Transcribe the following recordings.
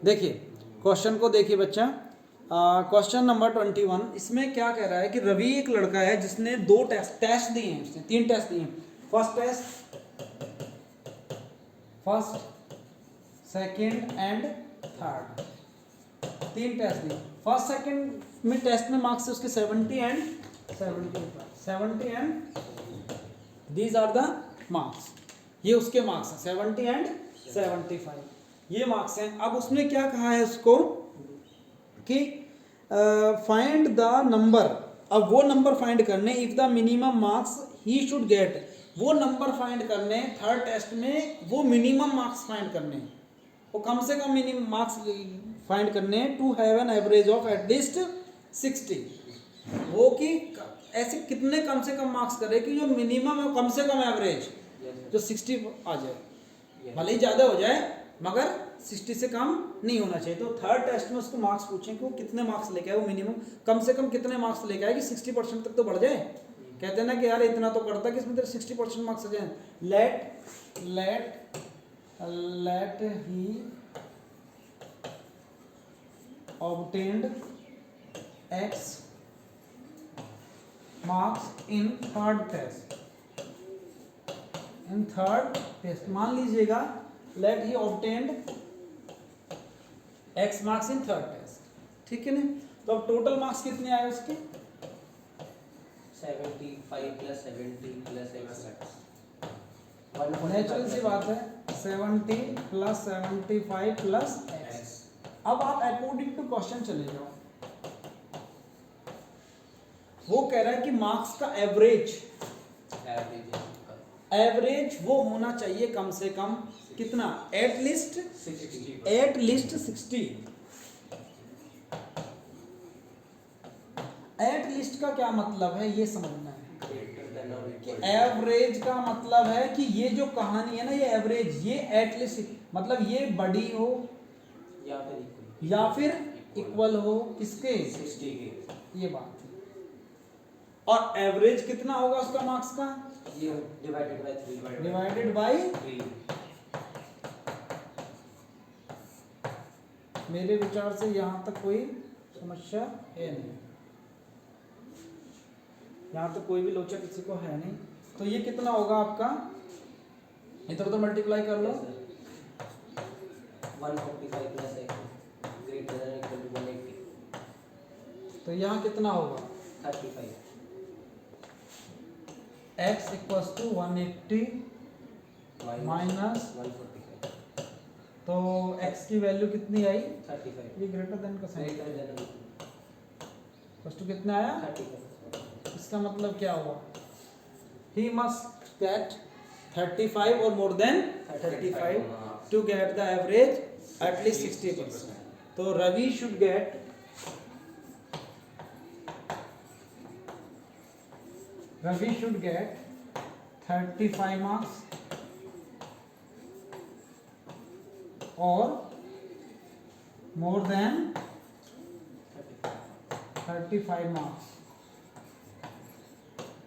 देखिए क्वेश्चन को देखिए बच्चा, क्वेश्चन नंबर 21। इसमें क्या कह रहा है कि रवि एक लड़का है जिसने दो टेस्ट दिए हैं, उसने 3 टेस्ट दिए हैं। First second and third, 3 test दिए। फर्स्ट सेकंड में टेस्ट में मार्क्स है उसके 70 and 70 and these are the marks. ये उसके मार्क्स हैं 70 एंड 75, ये मार्क्स हैं। अब उसने क्या कहा है उसको कि फाइंड द नंबर, अब वो नंबर फाइंड करने इफ द मिनिमम मार्क्स ही शुड गेट, वो नंबर फाइंड करने थर्ड टेस्ट में, वो मिनिमम मार्क्स फाइंड करने, वो कम से कम मिनिमम मार्क्स फाइंड करने to have an average of at least 60। वो कि ऐसे कितने कम से कम मार्क्स करे कि जो मिनिमम है कम से कम एवरेज जो 60 आ जाए, भले ही ज़्यादा हो जाए मगर 60 से कम नहीं होना चाहिए। तो थर्ड टेस्ट में उसको मार्क्स पूछें कि वो कितने मार्क्स लेके आए, वो मिनिमम कम से कम कितने मार्क्स लेके आए कि 60% तक तो बढ़ जाए। कहते हैं ना कि यार इतना तो करता कि इसमें तेरे 60% मार्क्स आ जाए। Late he obtained X marks in third test, in third test मान लीजिएगा let he obtained X marks in third test, ठीक है ना। तो अब टोटल मार्क्स कितने आए उसके 75 प्लस 70 प्लस X, नेचुरल सी बात है 70 प्लस 75 प्लस X। अब आप अकॉर्डिंग टू क्वेश्चन चले जाओ, वो कह रहा है कि मार्क्स का एवरेज वो होना चाहिए कम से कम कितना, एटलीस्ट 60। एटलीस्ट का क्या मतलब है ये समझना है। एवरेज का मतलब है कि ये जो कहानी है ना, ये एवरेज, ये एटलीस्ट मतलब ये बड़ी हो या फिर इक्वल हो किसके 60 के, ये बात है। और एवरेज कितना होगा उसका मार्क्स का, ये डिवाइडेड बाय 3। मेरे विचार से यहाँ तक कोई समस्या है नहीं, यहाँ तक कोई भी लोचा किसी को है नहीं। तो ये कितना होगा आपका, इधर तो मल्टीप्लाई कर लो 145 plus X greater than equal to 180, तो यहाँ कितना होगा 35 x इक्वल्स टू 180 माइनस 145, तो x की वैल्यू कितनी आई 35 ये ग्रेटर देन का sign greater than plus to कितना आया 35। इसका मतलब क्या हुआ, ही मस्ट गेट 35 और more than 35 to get the average at least 60%। तो Ravi should get Ravi should get 35 marks or more than 35 marks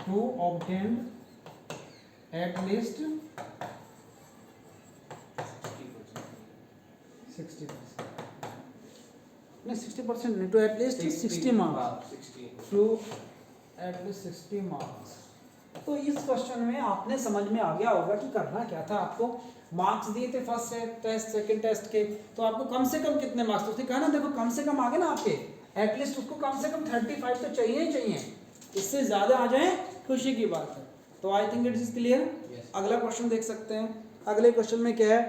to obtain at least 60%. नहीं 60% नहीं, to at least 60 marks. To at least 60 marks. तो इस question में आपने समझ में आ गया होगा कि करना क्या था आपको। मार्क्स दिए थे फर्स्ट टेस्ट सेकंड टेस्ट के, तो आपको कम से कम कितने मार्क्स, उसने कहा ना देखो कम से कम आ गए ना आपके, एटलीस्ट उसको कम से कम 35 तो चाहिए ही चाहिए, इससे ज़्यादा आ जाए खुशी की बात है। तो I think it is clear. अगला क्वेश्चन देख सकते हैं। अगले क्वेश्चन में क्या है,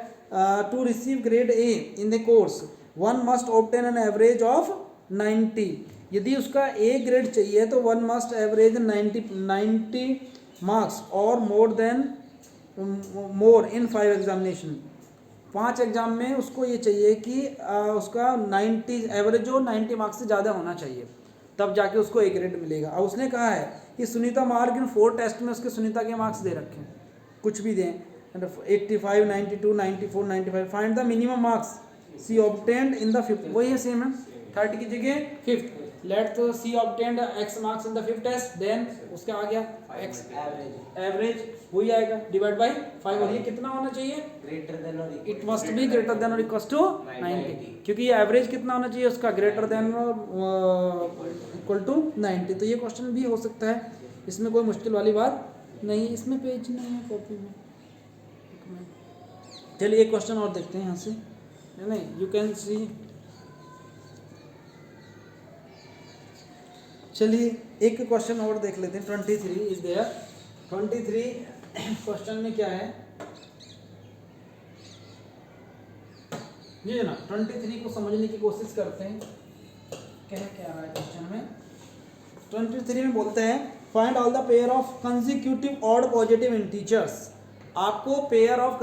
to receive grade A in the course one must obtain an average of 90। यदि उसका ए ग्रेड चाहिए तो वन मस्ट एवरेज 90 मार्क्स और मोर इन 5 एग्जामिनेशन। 5 एग्जाम में उसको ये चाहिए कि उसका 90 एवरेज जो 90 मार्क्स से ज़्यादा होना चाहिए, तब जाके उसको ए ग्रेड मिलेगा। अब उसने कहा है कि सुनीता मार्क इन 4 टेस्ट में उसके सुनीता के मार्क्स दे रखे हैं, कुछ भी दें 85 92 94 95, find the minimum marks she obtained in the 5th, वही है सेम है 30 की जगह 5th। Let she obtained x marks in the fifth test, then उसका आ गया x एवरेज एवरेज वही आएगा डिवाइड बाय 5, और ये कितना होना चाहिए, ग्रेटर देन और it must be greater than और इक्वल्स टू 90, क्योंकि ये एवरेज कितना होना चाहिए उसका, ग्रेटर देन इक्वल टू 90। तो ये क्वेश्चन भी हो सकता है, इसमें कोई मुश्किल वाली बात नहीं। इसमें पेज नहीं है कॉपी में, चलिए एक क्वेश्चन और देखते हैं यहाँ से, है ना, यू कैन सी। चलिए एक क्वेश्चन और देख लेते हैं, 23 इज देयर। 23 क्वेश्चन में क्या है जी ना, 23 को समझने की कोशिश करते हैं, क्या रहा है क्वेश्चन में। 23 में बोलते हैं find all the pair of consecutive odd positive integers. आपको pair of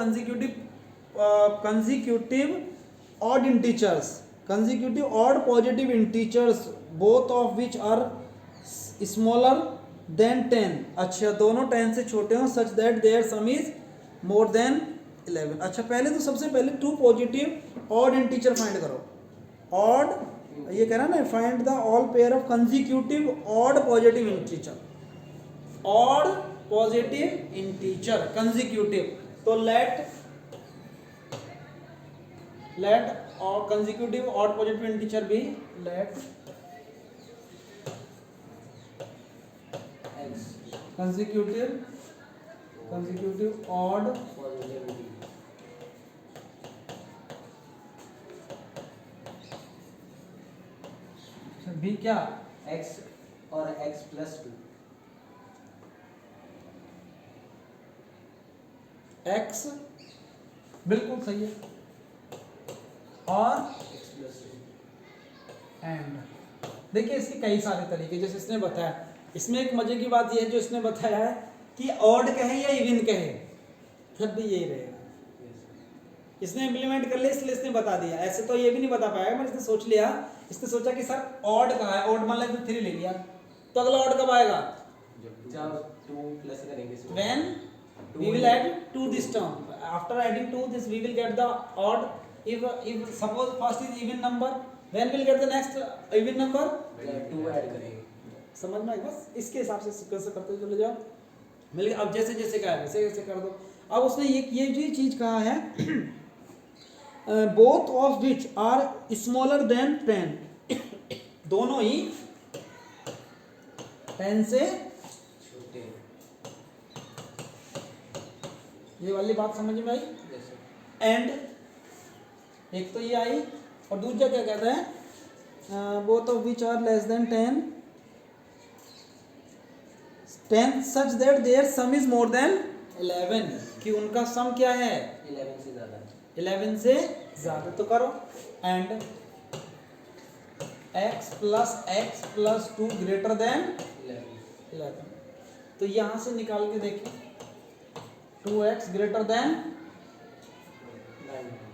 consecutive odd integers, consecutive odd positive integers both of which are smaller than 10, अच्छा दोनों 10 से छोटे हों, such that their sum is more than 11। अच्छा पहले तो सबसे पहले two positive odd integer find करो। ऑड, ये कह रहा ना, find the all pair of consecutive odd positive integer, odd positive integer consecutive. तो लेट और कंसेक्यूटिव ऑड पॉजिटिव इंटीजर भी लेट consecutive odd भी क्या, x और x प्लस 2, x बिल्कुल सही है, और x प्लस 2। एंड देखिए इसके कई सारे तरीके, जैसे इसने बताया, इसमें एक मजे की बात यह है जो इसने बताया है कि ऑड कहे या इवन कहे फिर भी यही रहेगा। इसने इम्प्लीमेंट कर लिया इसलिए इसने बता दिया, ऐसे तो ये भी नहीं बता पाएगा, पर इसने सोच लिया, इसने सोचा कि सर ऑड कहा है, ऑड मान लेते 3 ले लिया, तो अगला ऑड कब आएगा, जब 2 प्लस करेंगे when we will add to this term, after adding to this we will get the odd, if suppose first is even number, when we'll get the next even number, 2 add करेंगे। समझ में, बस इसके हिसाब से कैसे करते चले जाओ, मिल गया। अब जैसे जैसे कहा है वैसे वैसे कर दो। अब उसने ये जो चीज कहा है both of which are smaller than 10, दोनों ही 10 से छोटे, ये वाली बात समझ में आई। एंड एक तो ये आई, और दूसरा क्या कहता है, both of which are less than 10 such that their sum is more than 11, कि उनका सम क्या है, 11 से ज़्यादा, 11 से ज़्यादा। तो करो and x plus 2 greater than 11। तो यहाँ से निकाल के देखिए 2x ग्रेटर देन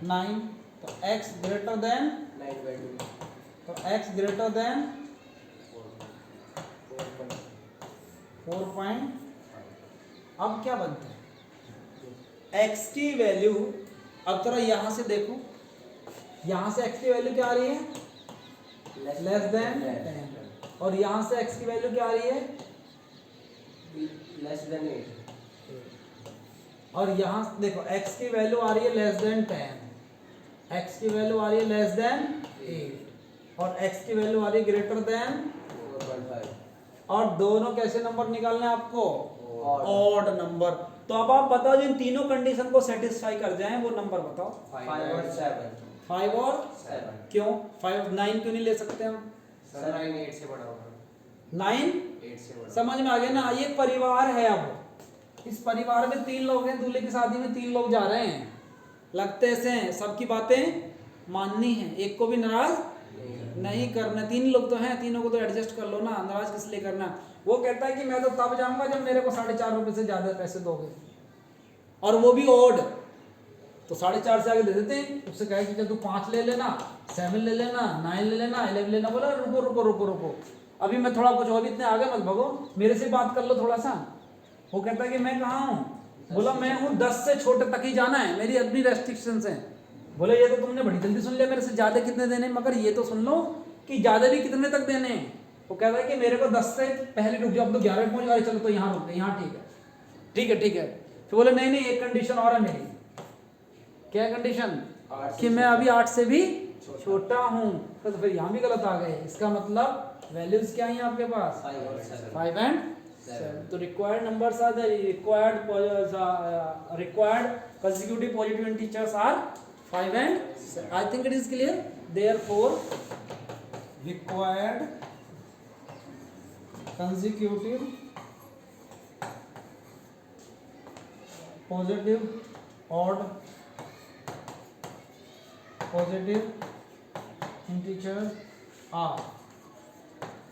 9, तो x ग्रेटर देन 9/2, तो x ग्रेटर देन 4. अब क्या बनता है, x की वैल्यू, अब जरा यहाँ से देखो, यहाँ से x की वैल्यू क्या आ रही है, लेस देन 10, और यहाँ से x की वैल्यू क्या आ रही है, लेस देन 8, और यहाँ देखो x की वैल्यू आ रही है लेस देन 10, x की वैल्यू आ रही है लेस देन 8, और x की वैल्यू आ रही है ग्रेटर देन 4.5, और दोनों कैसे नंबर निकालने हैं आपको, ऑड नंबर। तो अब आप बताओ जिन तीनों कंडीशन को सेटिस्फाई कर जाएं वो नंबर बताओ, 5 और 7, 5 और 7। क्यों 5 9 क्यों नहीं ले सकते हम, सर 9 8 से बड़ा होगा, 9 8 से बड़ा। समझ में आ गया ना। ये परिवार है, अब इस परिवार में 3 लोग हैं, दूल्हे की शादी में 3 लोग जा रहे हैं, लगते ऐसे हैं, सबकी बातें माननी है, एक को भी नाराज नहीं करना। 3 लोग तो हैं, तीनों को तो एडजस्ट कर लो ना, नाराज किस लिए करना। वो कहता है कि मैं तो तब जाऊंगा जब मेरे को 4.5 रुपए से ज्यादा पैसे दोगे, और वो भी ओड, तो 4.5 से आगे दे देते हैं। उससे कहे कि चल तू 5 ले लेना, 7 ले लेना, 9 ले लेना, 11 लेना। बोला रुको रुको रुको रुको, अभी मैं थोड़ा कुछ और, इतने आगे मत भगो, मेरे से बात कर लो थोड़ा सा। वो कहता है कि मैं कहाँ हूँ, बोला मैं हूँ 10 से छोटे तक ही जाना है, मेरी अपनी रेस्ट्रिक्शंस हैं। बोले ये तो तुमने बड़ी जल्दी सुन लिया, मेरे से ज़्यादा कितने देने, मगर ये तो सुन लो कि ज़्यादा भी कितने तक देने हैं। वो कहता है कि मेरे को 10 से पहले रुक जाओ, अब तो 11 पहुंच गए, चलो तो यहाँ रुक गए, यहाँ ठीक है, ठीक है ठीक है। फिर बोले नहीं नहीं, एक कंडीशन और है मेरी। क्या कंडीशन? कि मैं अभी 8 से भी छोटा हूँ। तो फिर यहाँ भी गलत आ गए। इसका मतलब वैल्यूज क्या है आपके पास? 5 एंड 7। तो required numbers are the required consecutive positive integers are 5 and 7। I think it is clear. Therefore required consecutive positive odd positive integers are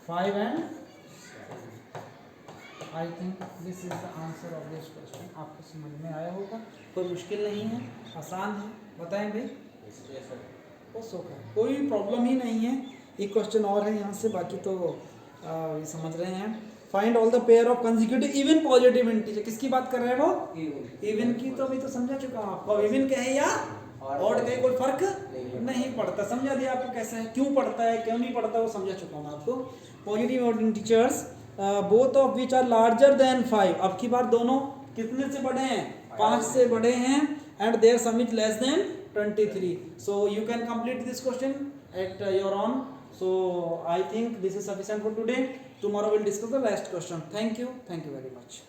5 and I think this is the answer of this question। आपको समझ में आया होगा, कोई मुश्किल नहीं है, आसान है। बताएं भाई, बस होगा, कोई प्रॉब्लम ही नहीं है। एक क्वेश्चन और है यहाँ से, बाकी तो ये समझ रहे हैं। Find all the pair of consecutive even positive integer. किसकी बात कर रहे हैं वो? इवन की। तो अभी तो समझा चुका हूँ आपको, इवन कहे या ऑड कहे कोई फर्क नहीं पड़ता। समझा दिया आपको कैसे है, क्यों पड़ता है क्यों नहीं पड़ता, वो समझा चुका हूँ आपको। Positive odd integers both of which are larger than 5। अब की बार दोनों कितने से बड़े हैं? 5 से बड़े हैं। And their sum is less than 23। So you can complete this question at your own. So I think this is sufficient for today. Tomorrow we'll discuss the last question. Thank you very much.